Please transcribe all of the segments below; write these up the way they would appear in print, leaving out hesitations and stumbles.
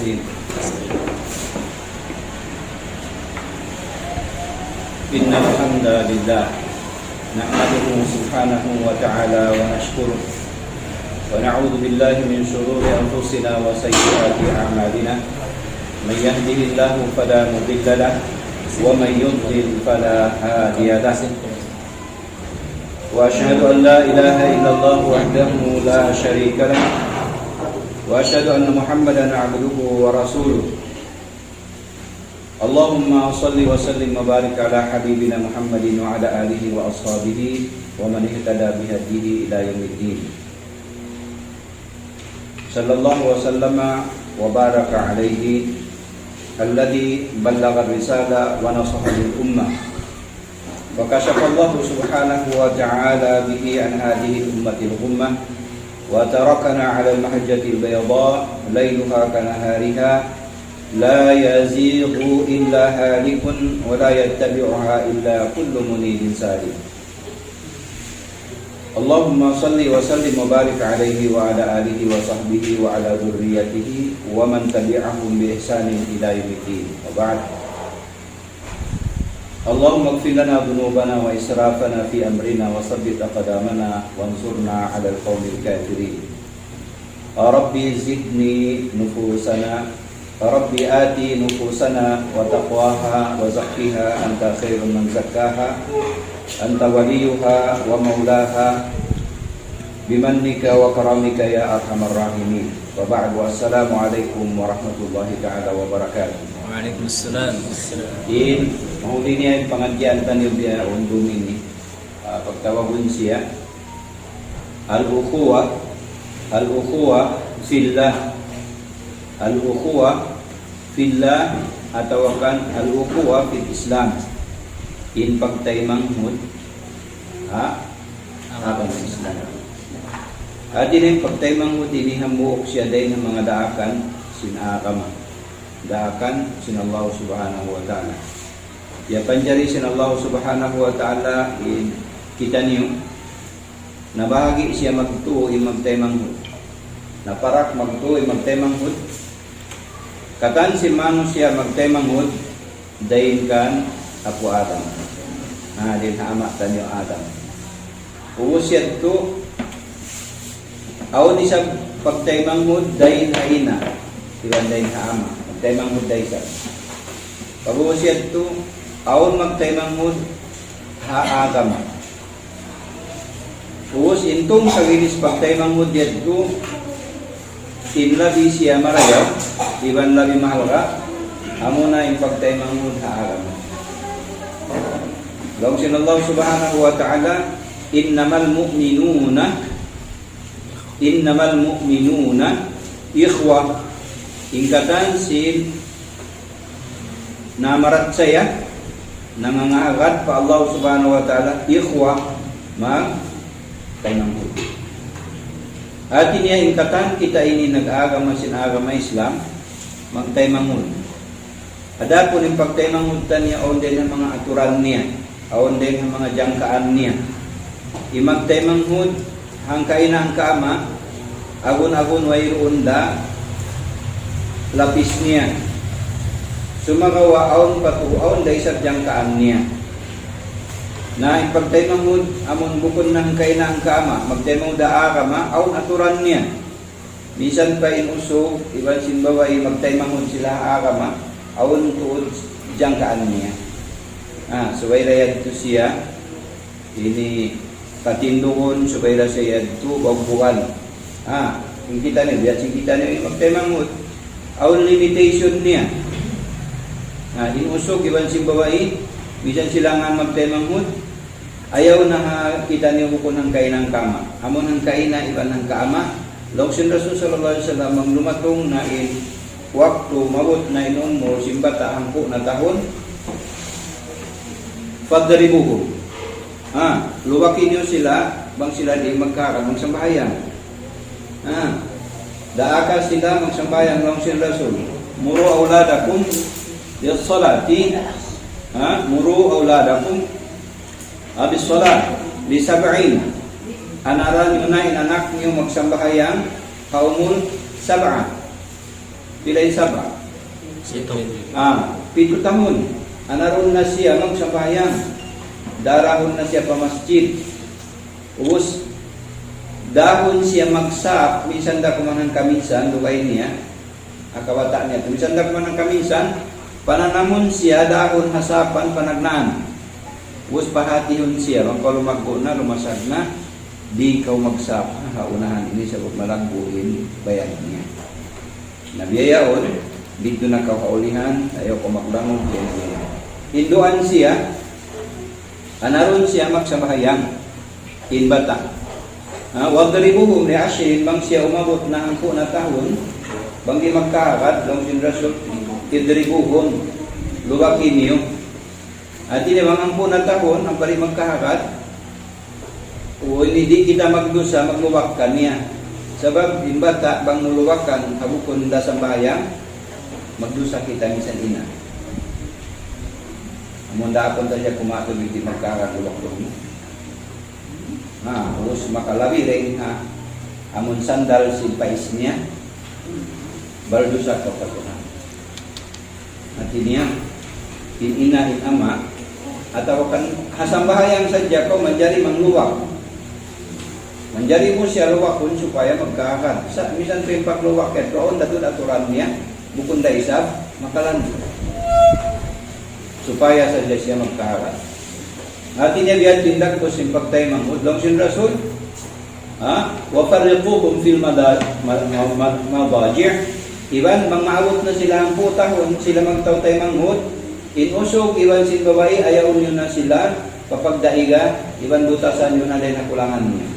الرحيم إن الحمد لله نحمده سبحانه وتعالى ونشكره ونعوذ بالله من شرور أنفسنا وسيئات أعمالنا من يهده الله فلا مضل له ومن يضلل فلا هادي له وأشهد أن لا إله إلا الله وحده لا شريك له وأشهد أن محمدا عبده ورسوله اللهم صل وسلم وبارك على حبيبنا محمد وعلى آله وأصحابه ومن اهتدى بهديه إلى يوم الدين صلى الله وسلم وبارك عليه الذي بلغ الرسالة ونصح للأمة وكشف الله سبحانه وتعالى به عن هذه الأمة الغمة وتركنا على المحجة البيضاء ليلها كنهارها لا يزيغ إلا هالك ولا يتبعها إلا كل منيب سالم اللهم صل وسلم وبارك عليه وعلى آله وصحبه وعلى ذريته ومن تبعهم بإحسان إلى يوم الدين وبعد اللهم اغفر لنا ذنوبنا وإسرافنا في أمرنا وثبت أقدامنا وانصرنا على القوم الكافرين ربي زدني نفوسنا ربي آتي نفوسنا وتقواها وزكها أنت خير من زكاها أنت وليها ومولاها بمنك وكرمك يا أرحم الراحمين وبعد والسلام عليكم ورحمة الله تعالى وبركاته. Waalaikumsalam. Mahuli niya yung pengajian tadi dia undung ini pagtawagin siya al-ukhuwa fillah atau kan al-ukhuwa fil Islam in pagtaymanghud akan Islam. Adin pagtaymanghud ini hamuok siya day ng mga daakan sinakama daakan sin Allah subhanahu wa ta'ala ya panjari sin Allah subhanahu wa ta'ala in kita niyo na bahagi siya magtuo magtaymanghud na parak magtuo magtaymanghud katan si manusia magtaymanghud dayin kan Apo Adam din haamak tanyo Adam uusiyad to aw di sa pagtaymanghud dayin haina iwan dayin haamak magtaymanghud dayin sa pag-uusiyad to aon magtaymanghud haagama uus intong sa ginis pagtaymanghud yadto inlabi siya marayaw iwan labi mahal ka amo na yung pagtaymanghud haagama Laung sin Allah subhanahu wa ta'ala innamal mu'minuna ikhwah ingkatan sin namarat saya nangangagat pa Allah subhanahu wa ta'ala ikhwah magtaymanghud at niya ingkatan kita ini nag-agama sin agama Islam magtaymanghud adapun yung pagtaymanghud niya on din ang mga aturan niya aon din ang mga jangkaan niya imagtaymanghud hangkain ang kaama agun-agun wayroon da lapis niya sumagawa aon patu aon da isang jangkaan niya na ipagtaymanghud amon bukod na hangkain ang kaama magtaymanghud da akama aon aturan niya bisan pa inusog iban simbawa magtaymanghud sila akama aon tuod jangkaan niya subay rayad to siya ini katindungon subay ra siya to bagbukan yung kita niya biya kita niya magtaymanghud aon limitation niya inusog iban simbawai bisan sila nga magtaymanghud ayaw na kita niya bukon ng kainang kama amon ng kaina iban ng kaama laung sin Rasul sallallahu alaihi wasallam ang lumatong na waktu mawot na inom mo simbata angko na tahon fadribuhum luwakin niyo sila bang sila di magkaroon magsambahayan daaka sila magsambahayan laung sin Rasul muru auladakum bis salati muru auladakum bis salat li sab'in anaran yun na inanak niyo magsambahayan kaumul sab'a Pilay saba. Pito tahon. Anaron na siya magsabayang. Darahon na siya pamasjid. Ubus dahon siya magsap, minsan da kumanang kaminsan, luway niya, akawata niya. Minsan da kumanang kaminsan, pananamon siya, dahon hasapan, panagnaan. Ubus pahatihon siya, magkalumagpo na, lumasag na, di ikaw magsap, haunahan ini sa malagbuhin, bayan niya. Nabiyayaon, dito na kaulihan, ayaw ko maklangon, hinduan siya, anaron siya magsabahayang, inbata. Wadribuhum li ashin, bang siya umabot na 10 na tahon, bang di magkakakat, long sinrasyon, idribuhum, luwakin niyo. At hindi bang 10 na tahon, ang pari magkakakat, o hindi kita magdusa, magluwakan niya. Sabab, imbata, bang muluwakan, habukon da sa bayang, magdusa kita minsan ina. Amunda akon tayo kumatog, hindi magkakakat, luwak-luwak mo. Terus makalabi rin amon sandal si pais niya baldusa kapatuhan at niya ina in ama atau kan hasambahayang sadya ko manjari mangluwak manjari mo siya luwakon supaya magkaakan sa misan rimpak luwak ket doon datud aturan niya bukod da isab makalan supaya sadya siya magkaakan. Hati niya biyan tindak ko simpagtay mangud long sin rasul. Wa farriquhum fil madajir. Iban bang maawot na sila ang putahon, sila magtawtay mangud. Inusog iban sin babae ayaw niyo na sila kapag daiga, iban butasan niyo na din nakulangan niya.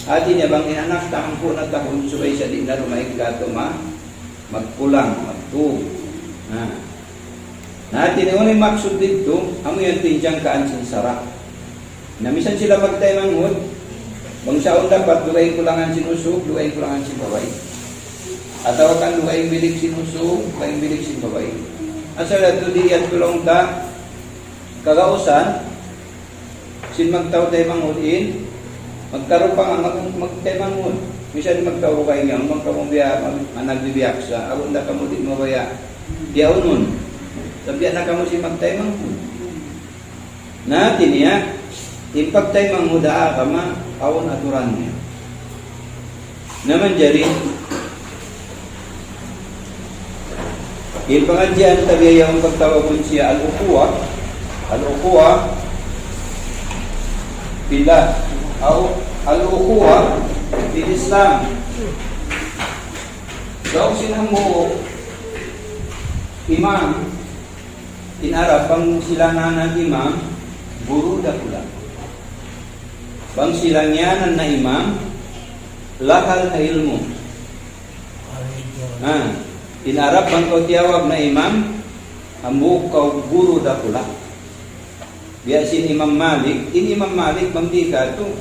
Hati niya bang inanak ta ang na tahon subay siya di na rumaig gato magpulang, magtug. Natin yung maksud dito, amo yung tinjang kaan sinsara. Namisan sila magtay mangod, bang saon dapat luwain kulangan sinusog, luwain kulangan sinbabay. At tawakan luwain bilig sinusog, luwain bilig sinbabay. Asa lato di yan tulong ta, kagausan, sin magtaw tayo mangudin, magkaroon pa nga magtay mangod. Misan magtaw kayo nga, magkamubiya, managbibiyak sa, awon na kamudin mabaya, diyaw nun. Sabihan na kamo si magtay mangud. Natin niya, impagtay manghuda kama, awon aturan niya. Naman jari, ilpangadyan tabiayang pagtawagin siya al-ukuwa, pila, al-ukuwa, bil Islam. So, sinamu, imam, inarap bang sila nanan imam, guru da pula. Bang sila nyanan na imam, lakal na ilmu. Inarap bang kau tiyawag na imam, ambuk kau guru da pula. Biasin Imam Malik, Imam Malik bang di ka to.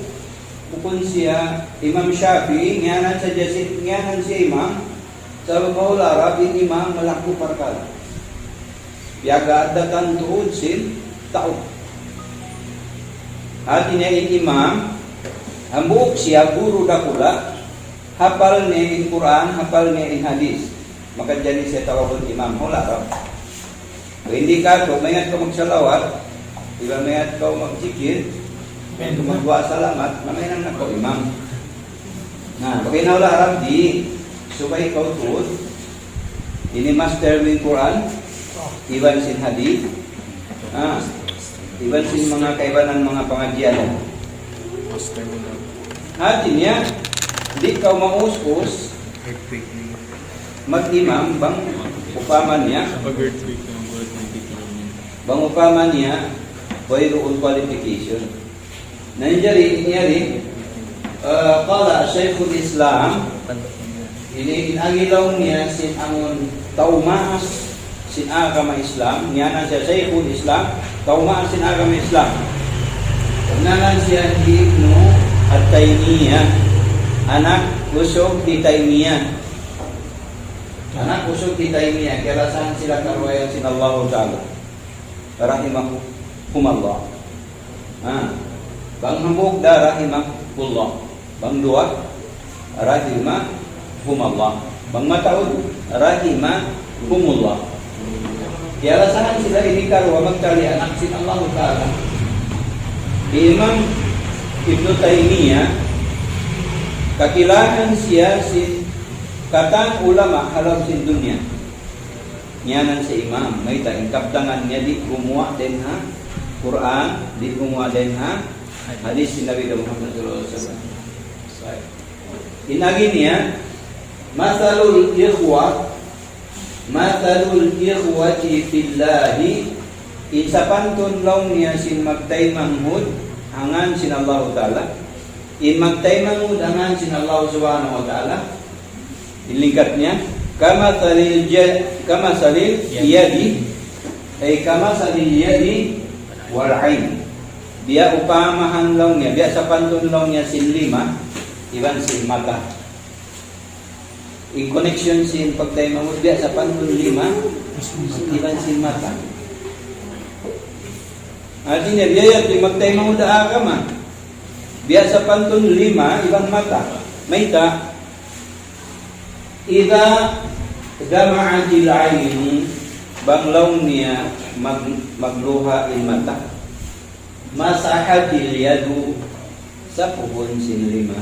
Kukun siya, Imam Syafi'i, nyanan sa jasit, nyanan siya imam, sa babaw larab, imam malaku parkala. Yaga adatan tuod sin tao. At inain imam, ambuk siya guru dakula, hafal niya in Quran, hafal niya in hadis. Maka jadi siya tawagod imam. Hula raw. Kung hindi ka to, mayat ka magsalawat, iba mayat ka magsikir, kung magwa salamat, mamayang na ka imam. Pagay na wala raw di, subay ka tuod, ini master in Quran, iban sin hadith, iban sin mga kaibanan mga pangadyan. Hati niya, di ka maus-us, mag-imam, bang upaman niya, bayroon qualification. Nandiyan rin, kala Shaykhul Islam, ini inagilaw niya sin angon taumaas, sin agama Islam, niyanan siya Shaykhul Islam, kaumaan sin agama Islam. Nanan siya Ibnu At-Taymiyah, anak usog di Taymiyah. Anak usog di Taymiyah, kaya saan sila karwayan sin Allah Ta'ala. Rahimahumullah. Bang hambuk da rahimahullah. Bang dua, rahimahumullah. Bang mataud, rahimahumullah. Kaya alasan sila ini karwa magkali anak sin Allah Ta'ala. Imam Ibn Taymiyah kakilangan siya sin katang ulama halam sin dunia. Nyanan si imam may taingkaptangan niya di gumawa din ha Quran, di gumawa din ha hadis si Nabi Muhammad sallallahu alaihi wasallam. Inagi niya masalul ikhwati fillahi isa pantun law niya sin magtay manghud hangan sin Allah Ta'ala in magtay manghud hangan sin Allah Subhanahu wa Ta'ala ilingkat niya kama salil yadi ay kama salil yadi wal ain dia upamahan law niya dia sa pantun law niya sin lima iban sin mata in connection sin pagtay manghud dia sa pantun lima iban sin mata. Artinya dia yang magtay manghud agama biasa pantun lima iban mata maita ida dama'atil aini banglaw niya magluha il mata masahatil yadu sa puhon sin lima.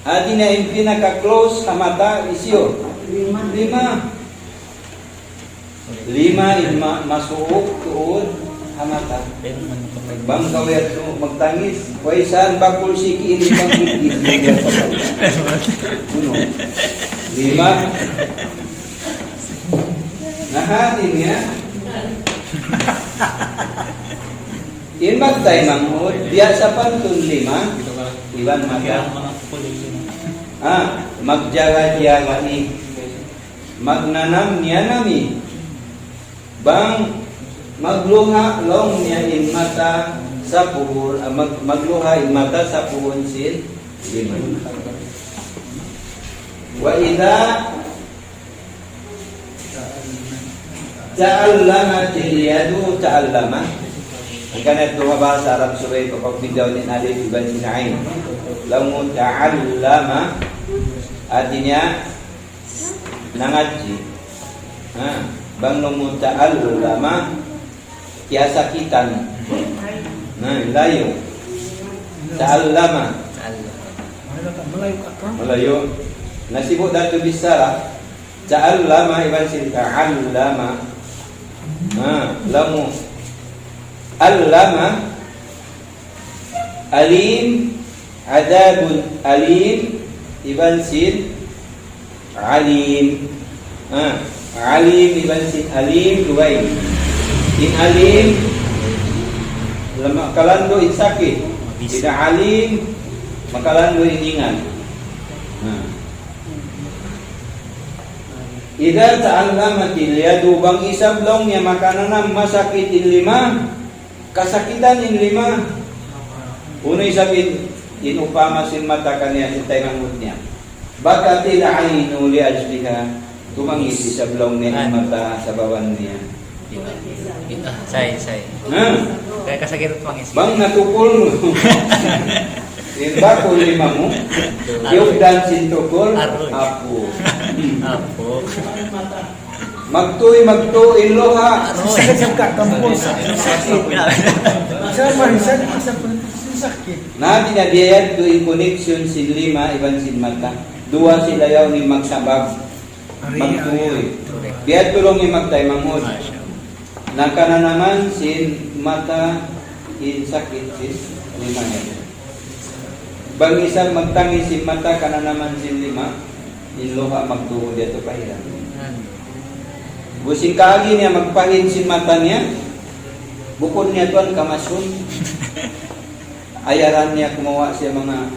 Adi na yung pinaka-close sa mata isyo lima masuok tuod sa mata bang kawet magtangis waisan bakul siki ini bang lima nahatin ya in magtay manghud biasa pantun lima iban mata magjaga-jaga ni magnanam niya nami bang magluha long niya in mata sa puhul magluha in mata sa puhul sin lima. Wa idha ta'allamatil yadu ta'allama ang kanat doha bahasa Arab surah kapag bidyaw ni alif iban sinain lamu ta'allama artinya nangaji bang lamu ta'allama kiasakitan layo ta'allama malayo nasibuk datu bisara ta'allama iban sin ta'allama lamu allama alim adabun alim iban sin alim alim iban sin alim duway in alim lama kalando in sakit tidak alim makalando in ingan. Ida ta'allamatil yadu bang isablong niya makananam masakit in lima kasakitan in lima unay sabit in upama sin mata kaniya sin taymangud niya baka tila ayinu li ajliha tumangis isablong niya in mata sa bawan niya say kaya kasakit pangis bang natukol mo in bakul lima mo yung dansin tukol apo magtuy loha sakit sa kakampos sakit sa marisan sakit na dinadiyad to in connection sin lima iban sin mata dua sila yaw ni magsabab magtuy biyad tulong ni magtay manghud nakana naman sin mata in sakit sin lima niya bang isang magtangi sin mata kana naman sin lima in loha magtuo dito pahiran busing kaagi niya magpahin sin mata niya bukod niya tuan kamasun ayaran niya kumawa siya mga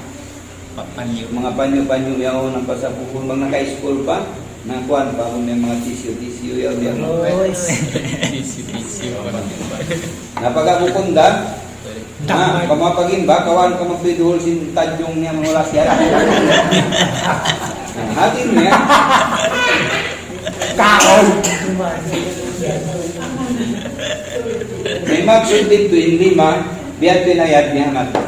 panyo yaw ng pasapuhon bang naka-school pa nakuan pa kung may mga tissue yaw diya napagabukunda pamapagin ba kawan ka magbiduhol sin tadyong niya mula siya hatin niya kaon may magsundin to in lima biya pinayad niya mata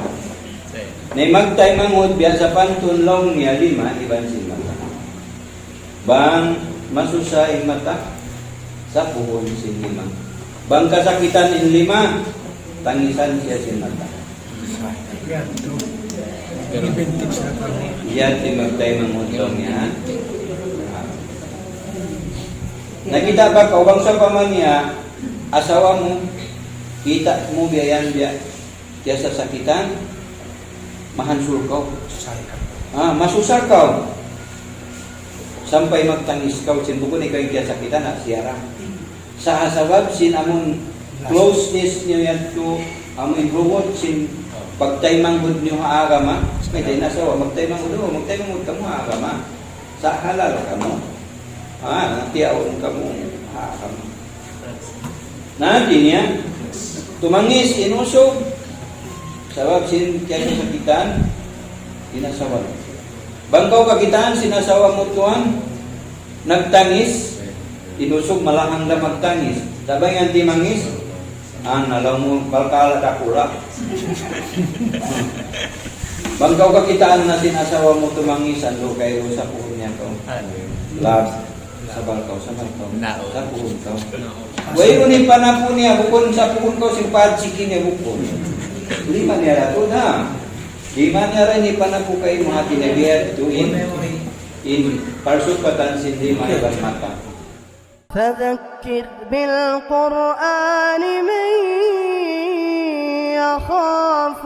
may magtay manghud biya sa pantun long niya lima iban sin mata Bang masusay mata sa puhon sin lima. Bang kasakitan in lima, tangisan siya sin mata. Yan, ito. Advantage na ito. Yan ti magtay mangutong niya. Nakita ba kaubang sa pamanya, asawa mo, kita mo biyayan biya, tiya sa sakitan, mahansur ka. Masusar ka. Sampai magtangis ka, sinbuko ni kayo tiya sakitan na siyara. Sa asawab, sin amon closeness niyo yan to, amon ruwot, sin pagtaymanggod niyo haagama, may tayo nasawa, magtaymanggod ka mo haagama. Sa halal ka mo. Natiyaon ka mo haagama. Nanti niya, tumangis, inusog, sabab sin kaya sakitan, inasawa. Bangkaw kakitaan, sinasawa mo tuan, nagtangis, inusog, malahang na magtangis. Sabay ang timangis, nalaw mo, balkala kakula. Bangkaw kakitaan na sinasawa mo tumangis, ando kayo sa puhon niya ko. Love, sa balkaw, sa puhon ko. Way unin pa na po niya, bukon sa puhon ko, simpad sikin niya bukon. Lima niya rato na. Lima niya rin, ipa na po kayo mga tinagiyat to in parsupatan sindi mga mata. فذكر بالقرآن من يخاف